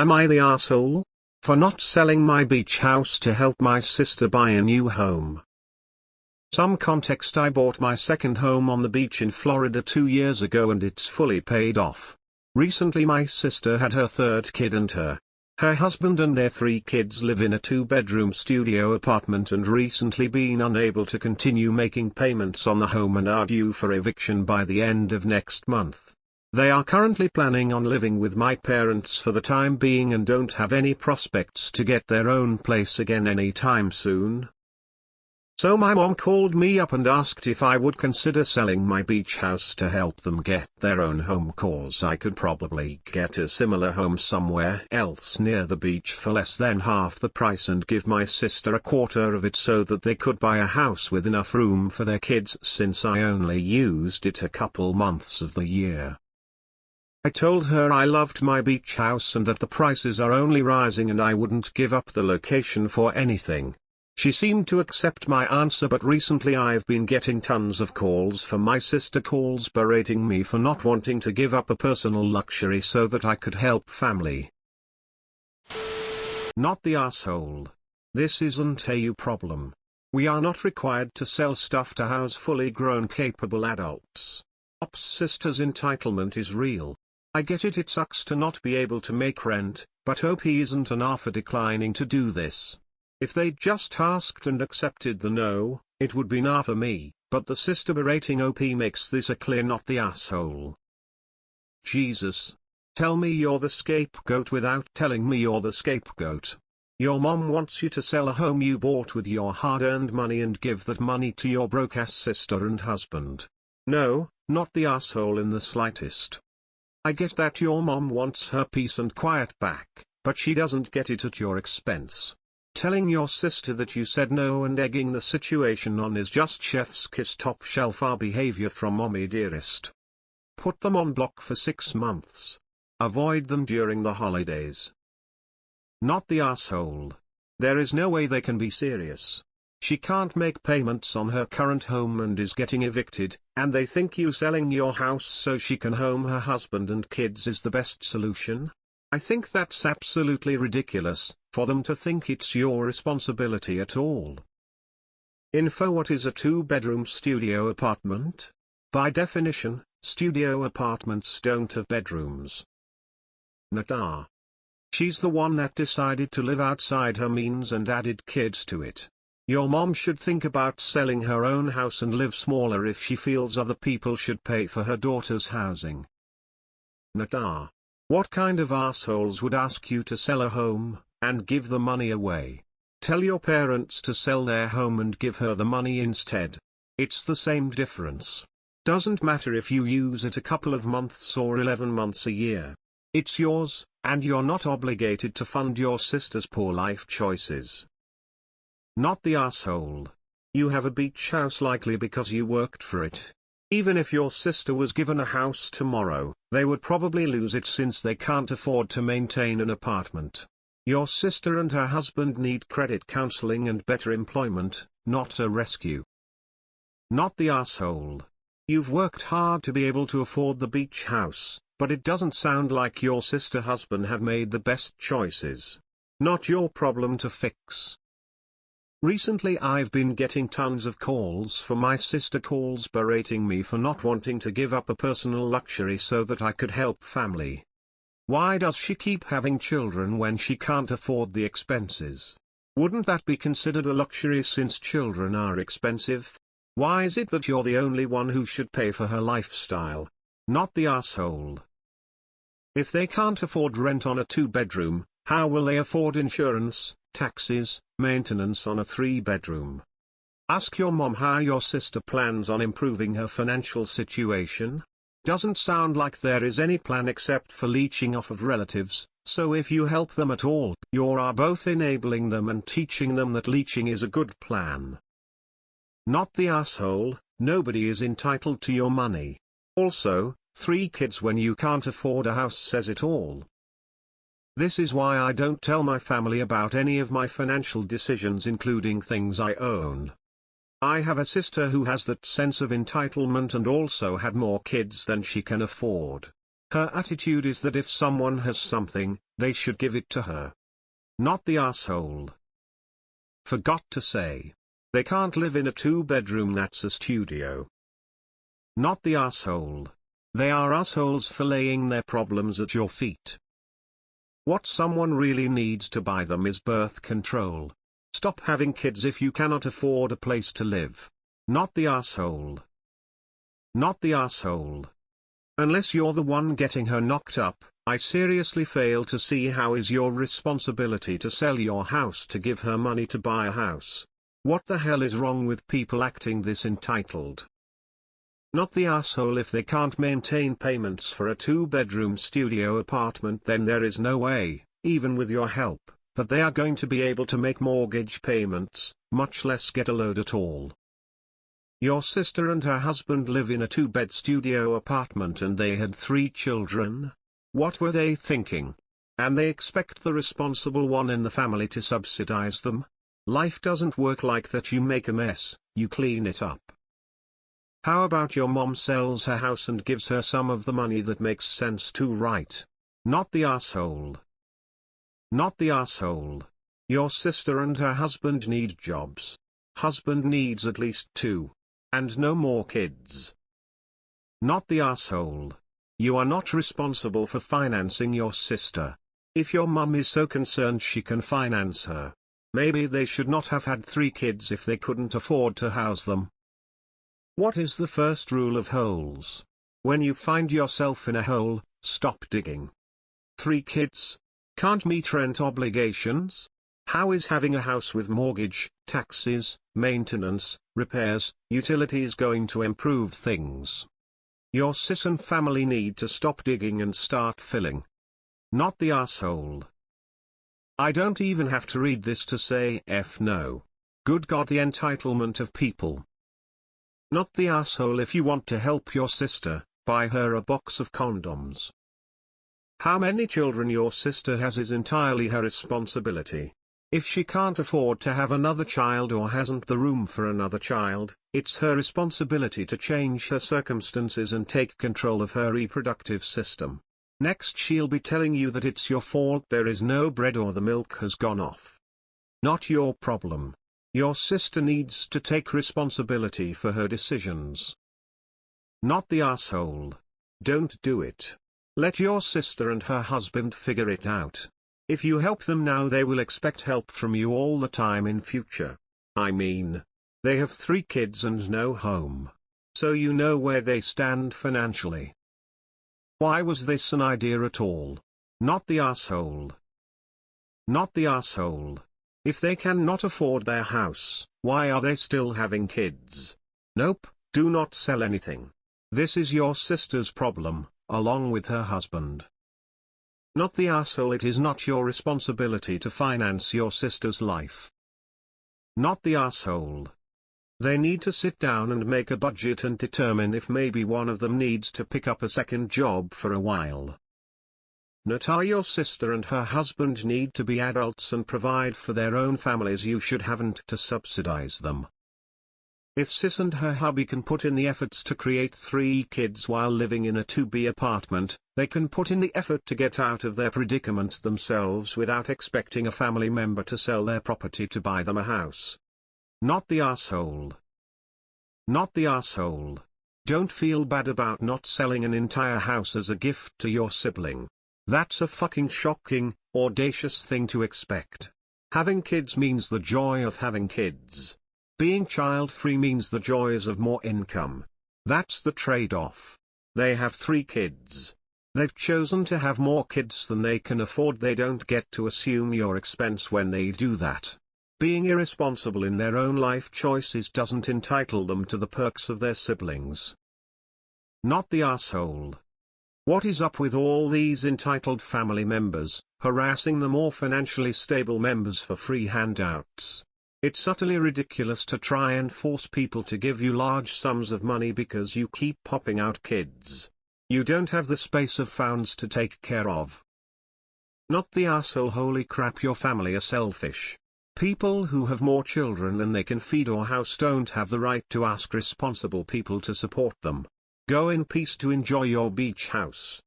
Am I the asshole? For not selling my beach house to help my sister buy a new home. Some context: I bought my second home on the beach in Florida 2 years ago and it's fully paid off. Recently my sister had her third kid and her husband and their 3 kids live in a 2-bedroom studio apartment and recently been unable to continue making payments on the home and are due for eviction by the end of next month. They are currently planning on living with my parents for the time being and don't have any prospects to get their own place again anytime soon. So my mom called me up and asked if I would consider selling my beach house to help them get their own home, cause I could probably get a similar home somewhere else near the beach for less than half the price and give my sister a quarter of it so that they could buy a house with enough room for their kids, since I only used it a couple months of the year. I told her I loved my beach house and that the prices are only rising and I wouldn't give up the location for anything. She seemed to accept my answer, but recently I've been getting tons of calls from my sister, calls berating me for not wanting to give up a personal luxury so that I could help family. Not the asshole. This isn't a you problem. We are not required to sell stuff to house fully grown capable adults. Ops sister's entitlement is real. I get it sucks to not be able to make rent, but OP isn't an R for declining to do this. If they just asked and accepted the no, it would be nah for me, but the sister berating OP makes this a clear not the asshole. Jesus. Tell me you're the scapegoat without telling me you're the scapegoat. Your mom wants you to sell a home you bought with your hard-earned money and give that money to your broke-ass sister and husband. No, not the asshole in the slightest. I get that your mom wants her peace and quiet back, but she doesn't get it at your expense. Telling your sister that you said no and egging the situation on is just chef's kiss top shelf R behavior from mommy dearest. Put them on block for 6 months. Avoid them during the holidays. Not the asshole. There is no way they can be serious. She can't make payments on her current home and is getting evicted, and they think you selling your house so she can home her husband and kids is the best solution? I think that's absolutely ridiculous, for them to think it's your responsibility at all. Info: what is a 2-bedroom studio apartment? By definition, studio apartments don't have bedrooms. Nata. She's the one that decided to live outside her means and added kids to it. Your mom should think about selling her own house and live smaller if she feels other people should pay for her daughter's housing. Nata. What kind of assholes would ask you to sell a home, and give the money away? Tell your parents to sell their home and give her the money instead. It's the same difference. Doesn't matter if you use it a couple of months or 11 months a year. It's yours, and you're not obligated to fund your sister's poor life choices. Not the asshole. You have a beach house likely because you worked for it. Even if your sister was given a house tomorrow, they would probably lose it since they can't afford to maintain an apartment. Your sister and her husband need credit counseling and better employment, not a rescue. Not the asshole. You've worked hard to be able to afford the beach house, but it doesn't sound like your sister-husband have made the best choices. Not your problem to fix. Recently I've been getting tons of calls from my sister, calls berating me for not wanting to give up a personal luxury so that I could help family. Why does she keep having children when she can't afford the expenses? Wouldn't that be considered a luxury since children are expensive? Why is it that you're the only one who should pay for her lifestyle? Not the asshole. If they can't afford rent on a 2-bedroom, how will they afford insurance, taxes, maintenance on a 3-bedroom? Ask your mom how your sister plans on improving her financial situation. Doesn't sound like there is any plan except for leeching off of relatives, so if you help them at all, you are both enabling them and teaching them that leeching is a good plan. Not the asshole. Nobody is entitled to your money. Also, 3 kids when you can't afford a house says it all. This is why I don't tell my family about any of my financial decisions, including things I own. I have a sister who has that sense of entitlement and also had more kids than she can afford. Her attitude is that if someone has something, They should give it to her. Not the asshole. Forgot to say. They can't live in a 2-bedroom that's a studio. Not the asshole. They are assholes for laying their problems at your feet. What someone really needs to buy them is birth control. Stop having kids if you cannot afford a place to live. Not the asshole. Not the asshole. Unless you're the one getting her knocked up, I seriously fail to see how is your responsibility to sell your house to give her money to buy a house. What the hell is wrong with people acting this entitled? Not the asshole. If they can't maintain payments for a 2-bedroom studio apartment, then there is no way, even with your help, that they are going to be able to make mortgage payments, much less get a loan at all. Your sister and her husband live in a 2-bed studio apartment and they had 3 children. What were they thinking? And they expect the responsible one in the family to subsidize them? Life doesn't work like that. You make a mess, you clean it up. How about your mom sells her house and gives her some of the money that makes sense too, right? Not the asshole. Not the asshole. Your sister and her husband need jobs. Husband needs at least 2. And no more kids. Not the asshole. You are not responsible for financing your sister. If your mum is so concerned she can finance her, maybe they should not have had 3 kids if they couldn't afford to house them. What is the first rule of holes? When you find yourself in a hole, stop digging. 3 kids? Can't meet rent obligations? How is having a house with mortgage, taxes, maintenance, repairs, utilities going to improve things? Your sis and family need to stop digging and start filling. Not the asshole. I don't even have to read this to say F no. Good God, the entitlement of people. Not the asshole. If you want to help your sister, buy her a box of condoms. How many children your sister has is entirely her responsibility. If she can't afford to have another child or hasn't the room for another child, it's her responsibility to change her circumstances and take control of her reproductive system. Next she'll be telling you that it's your fault there is no bread or the milk has gone off. Not your problem. Your sister needs to take responsibility for her decisions. Not the asshole. Don't do it. Let your sister and her husband figure it out. If you help them now, they will expect help from you all the time in future. I mean, they have 3 kids and no home. So you know where they stand financially. Why was this an idea at all? Not the asshole. Not the asshole. If they cannot afford their house, why are they still having kids? Nope, do not sell anything. This is your sister's problem, along with her husband. Not the asshole. It is not your responsibility to finance your sister's life. Not the asshole. They need to sit down and make a budget and determine if maybe one of them needs to pick up a second job for a while. Not your sister and her husband need to be adults and provide for their own families. You should haven't to subsidize them. If sis and her hubby can put in the efforts to create 3 kids while living in a 2B apartment, they can put in the effort to get out of their predicament themselves without expecting a family member to sell their property to buy them a house. Not the asshole. Not the asshole. Don't feel bad about not selling an entire house as a gift to your sibling. That's a fucking shocking, audacious thing to expect. Having kids means the joy of having kids. Being child-free means the joys of more income. That's the trade-off. They have 3 kids. They've chosen to have more kids than they can afford. They don't get to assume your expense when they do that. Being irresponsible in their own life choices doesn't entitle them to the perks of their siblings. Not the asshole. What is up with all these entitled family members, harassing the more financially stable members for free handouts? It's utterly ridiculous to try and force people to give you large sums of money because you keep popping out kids. You don't have the space of funds to take care of. Not the asshole. Holy crap, your family are selfish. People who have more children than they can feed or house don't have the right to ask responsible people to support them. Go in peace to enjoy your beach house.